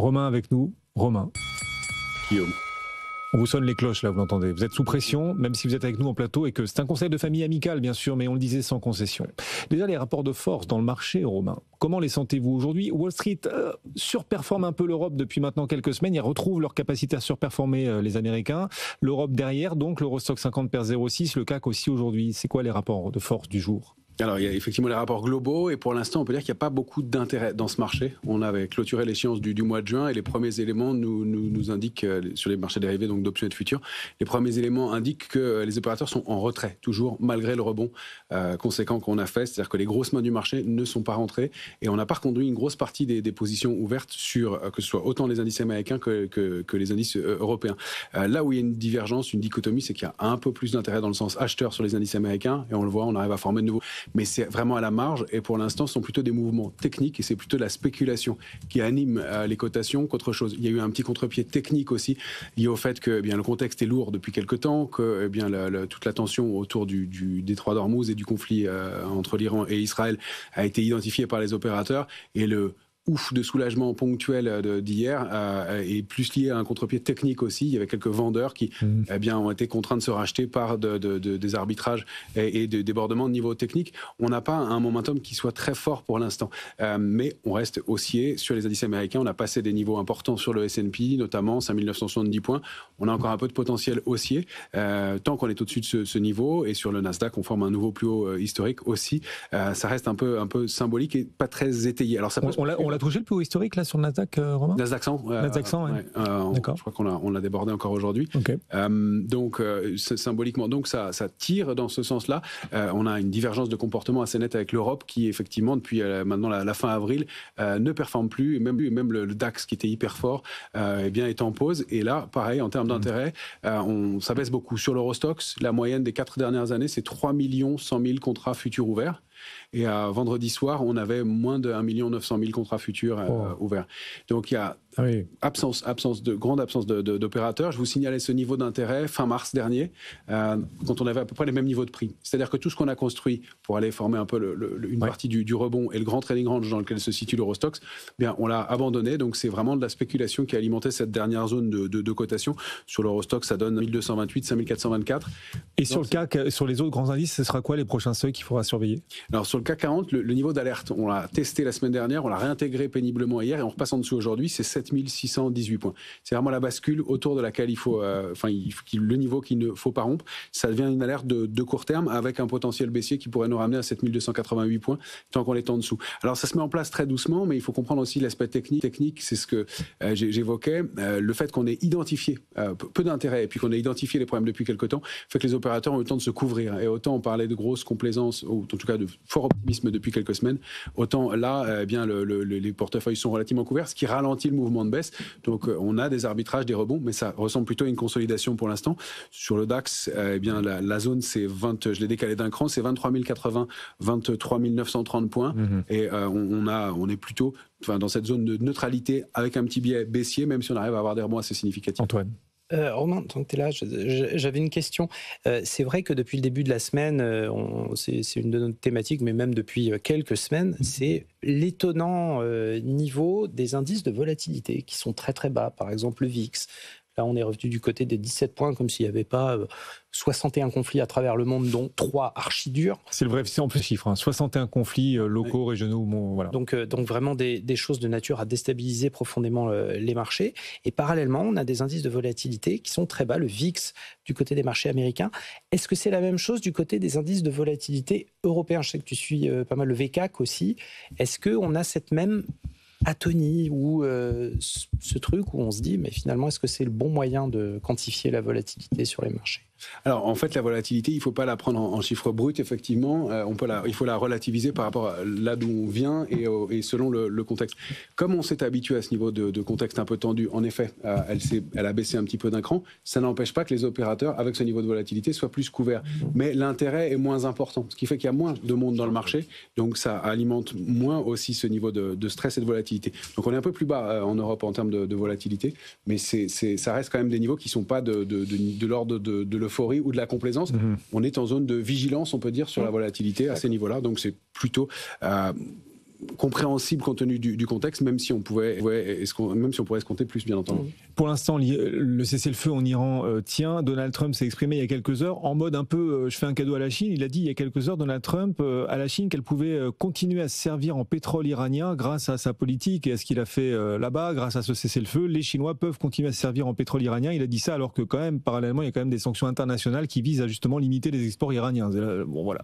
Romain avec nous. Romain. Guillaume. On vous sonne les cloches, là, vous l'entendez. Vous êtes sous pression, même si vous êtes avec nous en plateau, et que c'est un conseil de famille amical, bien sûr, mais on le disait sans concession. Déjà, les rapports de force dans le marché, Romain, comment les sentez-vous aujourd'hui? Wall Street surperforme un peu l'Europe depuis maintenant quelques semaines. Ils retrouvent leur capacité à surperformer les Américains. L'Europe derrière, donc l'Eurostock 50 perd 0,6, le CAC aussi aujourd'hui. C'est quoi les rapports de force du jour? Alors, il y a effectivement les rapports globaux et pour l'instant, on peut dire qu'il n'y a pas beaucoup d'intérêt dans ce marché. On avait clôturé l'échéance du mois de juin et les premiers éléments nous indiquent, sur les marchés dérivés, donc d'options et de futurs, les premiers éléments indiquent que les opérateurs sont en retrait, toujours malgré le rebond conséquent qu'on a fait. C'est-à-dire que les grosses mains du marché ne sont pas rentrées et on n'a pas reconduit une grosse partie des positions ouvertes sur que ce soit autant les indices américains que les indices européens. Là où il y a une divergence, une dichotomie, c'est qu'il y a un peu plus d'intérêt dans le sens acheteur sur les indices américains et on le voit, on arrive à former de nouveau. Mais c'est vraiment à la marge et pour l'instant ce sont plutôt des mouvements techniques et c'est plutôt de la spéculation qui anime les cotations qu'autre chose. Il y a eu un petit contre-pied technique aussi lié au fait que le contexte est lourd depuis quelque temps, que toute la tension autour du détroit d'Ormuz et du conflit entre l'Iran et Israël a été identifiée par les opérateurs et le ouf de soulagement ponctuel d'hier est plus lié à un contre-pied technique aussi. Il y avait quelques vendeurs qui ont été contraints de se racheter par des arbitrages et des débordements de niveau technique. On n'a pas un momentum qui soit très fort pour l'instant. Mais on reste haussier sur les indices américains. On a passé des niveaux importants sur le S&P, notamment 5970 points. On a encore un peu de potentiel haussier. Tant qu'on est au-dessus de ce niveau et sur le Nasdaq, on forme un nouveau plus haut historique aussi. Ça reste un peu symbolique et pas très étayé. Alors ça on l'a touché le plus haut historique là sur le Nasdaq, Romain? Nasdaq 100. Nasdaq 100, ouais. D'accord. Je crois qu'on l'a débordé encore aujourd'hui. Okay. Symboliquement, donc ça tire dans ce sens-là. On a une divergence de comportement assez nette avec l'Europe qui, effectivement, depuis maintenant la fin avril, ne performe plus. Même le DAX qui était hyper fort est en pause. Et là, pareil, en termes d'intérêt, ça baisse beaucoup. Sur l'Eurostoxx, la moyenne des 4 dernières années, c'est 3 100 000 contrats futurs ouverts. Et vendredi soir, on avait moins de 1 900 000 contrats futurs ouverts. Donc il y a grande absence d'opérateurs. Je vous signalais ce niveau d'intérêt fin mars dernier, quand on avait à peu près les mêmes niveaux de prix. C'est-à-dire que tout ce qu'on a construit pour aller former un peu une partie du rebond et le grand trading range dans lequel se situe l'Eurostoxx, on l'a abandonné. Donc c'est vraiment de la spéculation qui a alimenté cette dernière zone de cotation. Sur l'Eurostoxx, ça donne 1228, 5424. Et sur le CAC, sur les autres grands indices, ce sera quoi les prochains seuils qu'il faudra surveiller? Alors sur le CAC 40, le niveau d'alerte, on l'a testé la semaine dernière, on l'a réintégré péniblement hier et on repasse en dessous aujourd'hui, c'est 7618 points. C'est vraiment la bascule autour de laquelle il faut, le niveau qu'il ne faut pas rompre. Ça devient une alerte de court terme avec un potentiel baissier qui pourrait nous ramener à 7288 points tant qu'on est en dessous. Alors ça se met en place très doucement, mais il faut comprendre aussi l'aspect technique, c'est ce que j'évoquais, le fait qu'on ait identifié peu d'intérêt et puis qu'on ait identifié les problèmes depuis quelque temps fait que les opérateurs ont eu le temps de se couvrir. Et autant on parlait de grosse complaisance, ou en tout cas de fort optimisme depuis quelques semaines, autant là, les portefeuilles sont relativement couverts, ce qui ralentit le mouvement de baisse. Donc on a des arbitrages, des rebonds, mais ça ressemble plutôt à une consolidation pour l'instant. Sur le DAX, la zone, c'est 20, je l'ai décalé d'un cran, c'est 23 080, 23 930 points. Et on est plutôt dans cette zone de neutralité avec un petit biais baissier, même si on arrive à avoir des rebonds assez significatifs. Antoine. Romain, tant que tu es là, j'avais une question. C'est vrai que depuis le début de la semaine, c'est une de nos thématiques, mais même depuis quelques semaines, c'est l'étonnant niveau des indices de volatilité qui sont très très bas. Par exemple, le VIX. Là, on est revenu du côté des 17 points, comme s'il n'y avait pas 61 conflits à travers le monde, dont 3 archi-durs. C'est le vrai, c'est en plus chiffre, 61 conflits locaux, régionaux, voilà. Donc vraiment des choses de nature à déstabiliser profondément les marchés. Et parallèlement, on a des indices de volatilité qui sont très bas, le VIX du côté des marchés américains. Est-ce que c'est la même chose du côté des indices de volatilité européens? Je sais que tu suis pas mal le VCAC aussi. Est-ce qu'on a cette même atonie ou ce truc où on se dit, mais finalement, est-ce que c'est le bon moyen de quantifier la volatilité sur les marchés? Alors, en fait, la volatilité, il ne faut pas la prendre en chiffres bruts, effectivement. Il faut la relativiser par rapport à là d'où on vient et selon le contexte. Comme on s'est habitué à ce niveau de contexte un peu tendu, en effet, elle a baissé un petit peu d'un cran. Ça n'empêche pas que les opérateurs, avec ce niveau de volatilité, soient plus couverts. Mais l'intérêt est moins important, ce qui fait qu'il y a moins de monde dans le marché. Donc, ça alimente moins aussi ce niveau de stress et de volatilité. Donc, on est un peu plus bas en Europe en termes de volatilité, mais ça reste quand même des niveaux qui ne sont pas de l'ordre de l'euphorie ou de la complaisance. On est en zone de vigilance, on peut dire, sur la volatilité à ces niveaux-là. Donc, c'est plutôt compréhensible compte tenu du contexte, même si on pourrait escompter plus, bien entendu. Pour l'instant, le cessez-le-feu en Iran tient. Donald Trump s'est exprimé il y a quelques heures en mode un peu je fais un cadeau à la Chine. Il a dit il y a quelques heures, Donald Trump, à la Chine qu'elle pouvait continuer à se servir en pétrole iranien grâce à sa politique et à ce qu'il a fait là-bas, grâce à ce cessez-le-feu. Les Chinois peuvent continuer à se servir en pétrole iranien. Il a dit ça alors que quand même, parallèlement, il y a quand même des sanctions internationales qui visent à justement limiter les exports iraniens. Bon, voilà.